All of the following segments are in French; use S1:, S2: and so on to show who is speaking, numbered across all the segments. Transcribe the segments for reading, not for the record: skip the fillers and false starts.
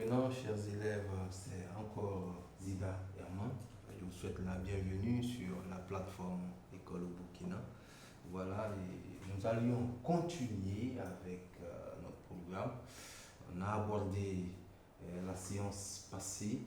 S1: Maintenant, chers élèves, c'est encore Zida Herman. Je vous souhaite la bienvenue sur la plateforme École au Burkina. Voilà, et nous allions continuer avec notre programme. On a abordé la séance passée.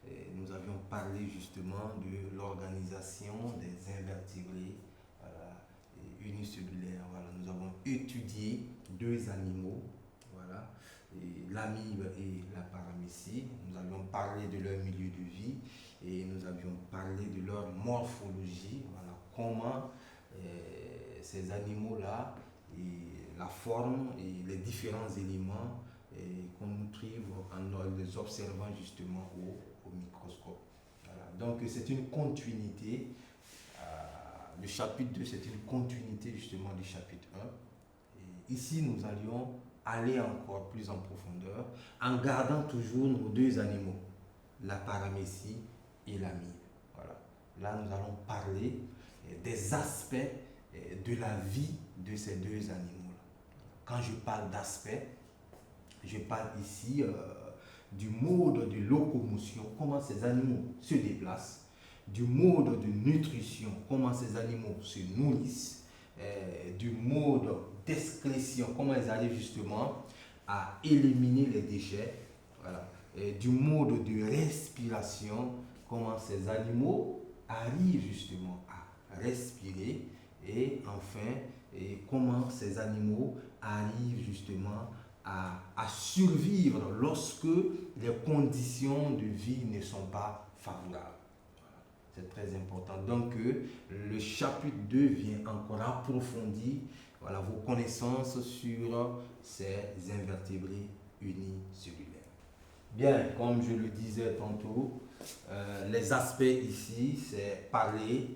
S1: Et nous avions parlé justement de l'organisation des invertébrés, voilà, et unicellulaires. Voilà, nous avons étudié deux animaux. Voilà, l'amibe et la paramécie. Nous avions parlé de leur milieu de vie et nous avions parlé de leur morphologie. Voilà, comment ces animaux-là, et la forme et les différents éléments qu'on nous trouve en les observant justement au microscope. Voilà. Donc c'est une continuité. Le chapitre 2, c'est une continuité justement du chapitre 1. Et ici, nous allions aller encore plus en profondeur en gardant toujours nos deux animaux, la paramécie et l'amibe. Voilà. Là, nous allons parler des aspects de la vie de ces deux animaux-là. Quand je parle d'aspects, je parle ici du mode de locomotion, comment ces animaux se déplacent, du mode de nutrition, comment ces animaux se nourrissent, du mode d'excrétion, comment ils arrivent justement à éliminer les déchets, voilà, du mode de respiration, comment ces animaux arrivent justement à respirer, et enfin, comment ces animaux arrivent justement à survivre lorsque les conditions de vie ne sont pas favorables. C'est très important. Donc, le chapitre 2 vient encore approfondir, voilà, vos connaissances sur ces invertébrés unicellulaires. Bien, comme je le disais tantôt, les aspects ici, c'est parler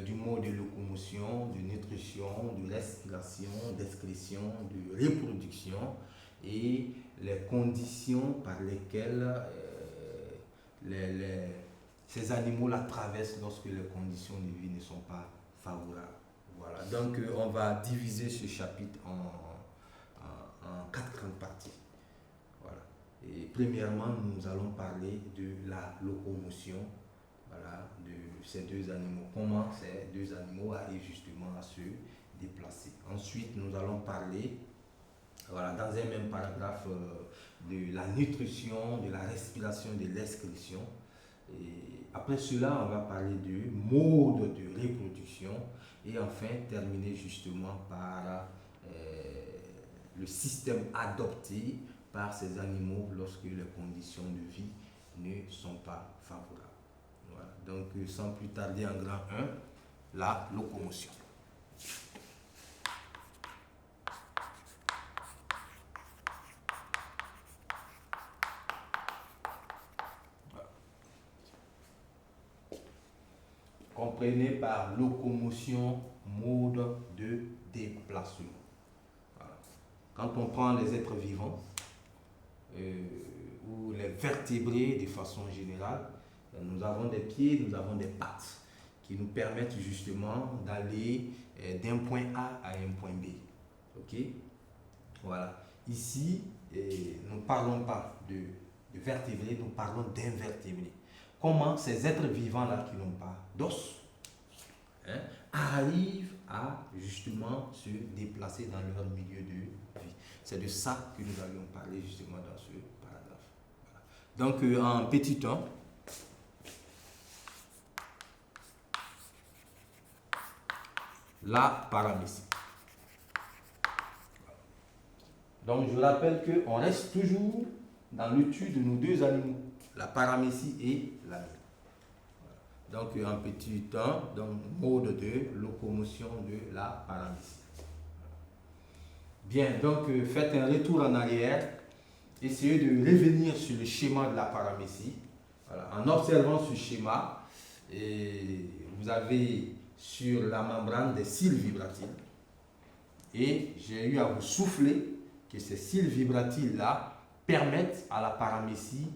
S1: du mode de locomotion, de nutrition, de respiration, d'excrétion, de reproduction et les conditions par lesquelles ces animaux la traversent lorsque les conditions de vie ne sont pas favorables. Voilà, donc on va diviser ce chapitre en quatre grandes parties. Voilà. Et premièrement, nous allons parler de la locomotion, voilà, de ces deux animaux. Comment ces deux animaux arrivent justement à se déplacer. Ensuite, nous allons parler, voilà, dans un même paragraphe, de la nutrition, de la respiration, de l'excrétion. Et après cela, on va parler du mode de reproduction et enfin terminer justement par le système adopté par ces animaux lorsque les conditions de vie ne sont pas favorables. Voilà. Donc sans plus tarder, en grand 1, la locomotion. Comprenez par locomotion, mode de déplacement. Voilà. Quand on prend les êtres vivants, ou les vertébrés de façon générale, nous avons des pieds, nous avons des pattes qui nous permettent justement d'aller d'un point A à un point B. Ok? Voilà. Ici, nous ne parlons pas de vertébrés, nous parlons d'invertébrés. Comment ces êtres vivants-là qui n'ont pas d'os arrivent à justement se déplacer dans leur milieu de vie. C'est de ça que nous allions parler justement dans ce paragraphe. Voilà. Donc en petit 1, la paramécie. Donc je rappelle qu'on reste toujours dans l'étude de nos deux animaux, la paramécie et l'amibe. Donc en petit 1, donc mode de locomotion de la paramécie. Bien, donc faites un retour en arrière, essayez de revenir sur le schéma de la paramécie. Voilà. En observant ce schéma, vous avez sur la membrane des cils vibratiles et j'ai eu à vous souffler que ces cils vibratiles-là permettent à la paramécie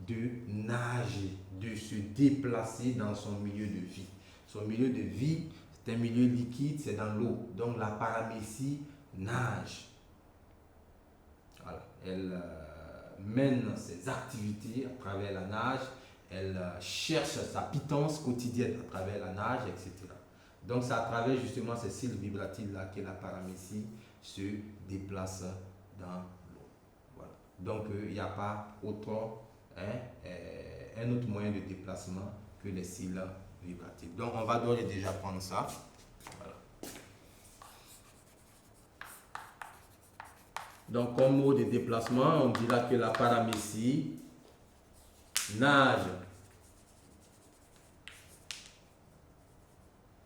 S1: de nager, de se déplacer dans son milieu de vie. Son milieu de vie, c'est un milieu liquide, c'est dans l'eau. Donc la paramécie nage. Voilà. Elle mène ses activités à travers la nage, elle cherche sa pitance quotidienne à travers la nage, etc. Donc c'est à travers justement ces cils vibratiles-là que la paramécie se déplace dans l'eau. Voilà. Donc il n'y a pas un autre moyen de déplacement que les cils vibratiles. Donc on va d'ores et déjà prendre ça. Voilà. Donc comme mot de déplacement, on dira que la paramécie nage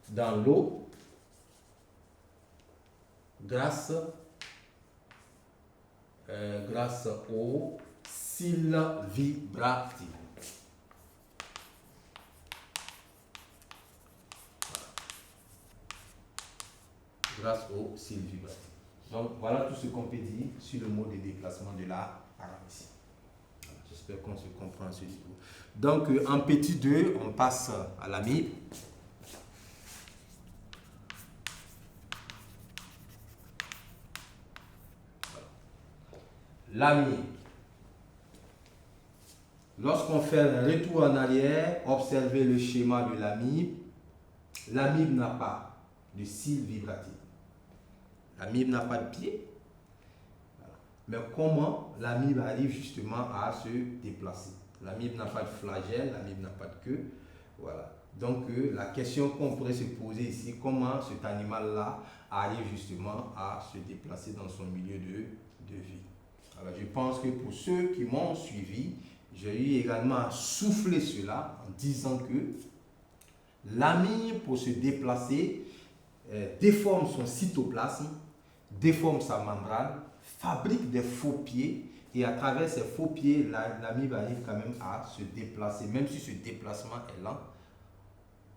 S1: dans l'eau grâce aux cils vibratiles. Grâce aux cils vibratiles. Donc voilà tout ce qu'on peut dire sur le mot de déplacement de la paramécie. J'espère qu'on se comprend ce niveau. Donc en petit 2, on passe à l'amibe. L'amibe. Lorsqu'on fait un retour en arrière, observez le schéma de l'amibe. L'amibe n'a pas de cils vibratiles. L'amibe n'a pas de pied. Mais comment l'amibe arrive justement à se déplacer? L'amibe n'a pas de flagelle, l'amibe n'a pas de queue. Voilà. Donc la question qu'on pourrait se poser ici, comment cet animal-là arrive justement à se déplacer dans son milieu de vie? Alors je pense que pour ceux qui m'ont suivi, j'ai eu également à souffler cela en disant que l'amibe, pour se déplacer, déforme son cytoplasme, déforme sa membrane, fabrique des faux pieds, et à travers ces faux pieds, l'amibe arrive quand même à se déplacer, même si ce déplacement est lent.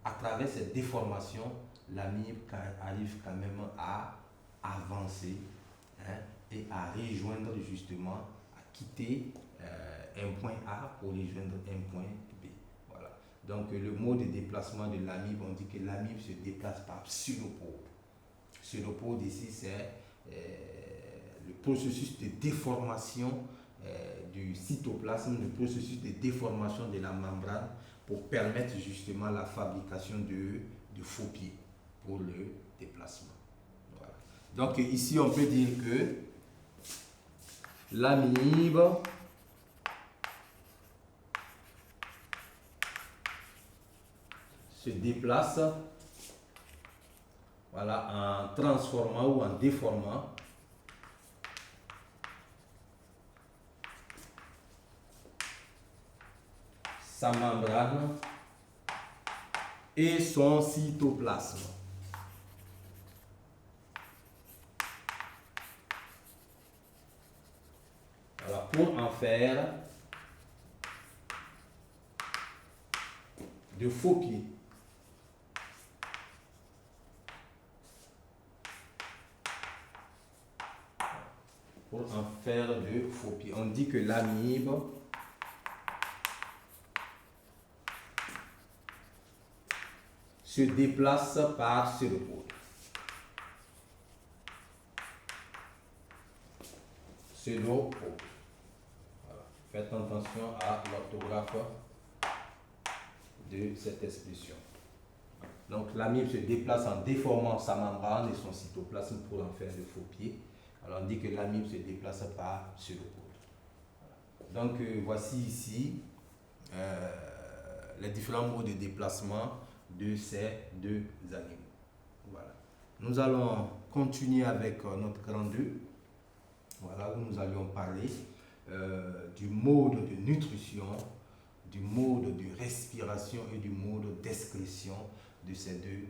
S1: À travers cette déformation, l'amibe arrive quand même à avancer, et à rejoindre justement, à quitter un point A pour rejoindre un point B. Voilà. Donc le mot de déplacement de l'amibe, on dit que l'amibe se déplace par pseudopode. Pseudopode ici, c'est le processus de déformation du cytoplasme, le processus de déformation de la membrane pour permettre justement la fabrication de faux pieds pour le déplacement. Voilà. Donc ici, on peut dire que l'amibe se déplace, voilà, en transformant ou en déformant sa membrane et son cytoplasme. Voilà, pour en faire de faux pieds. Pour en faire de faux pieds. On dit que l'amibe se déplace par pseudopode. Pseudopode. Voilà. Faites attention à l'orthographe de cette expression. Donc l'amibe se déplace en déformant sa membrane et son cytoplasme pour en faire de faux pieds. Alors on dit que l'amibe se déplace par pseudopode. Voilà. Donc voici ici les différents modes de déplacement de ces deux animaux. Voilà. Nous allons continuer avec notre grand 2. Voilà, où nous allions parler du mode de nutrition, du mode de respiration et du mode d'excrétion de ces deux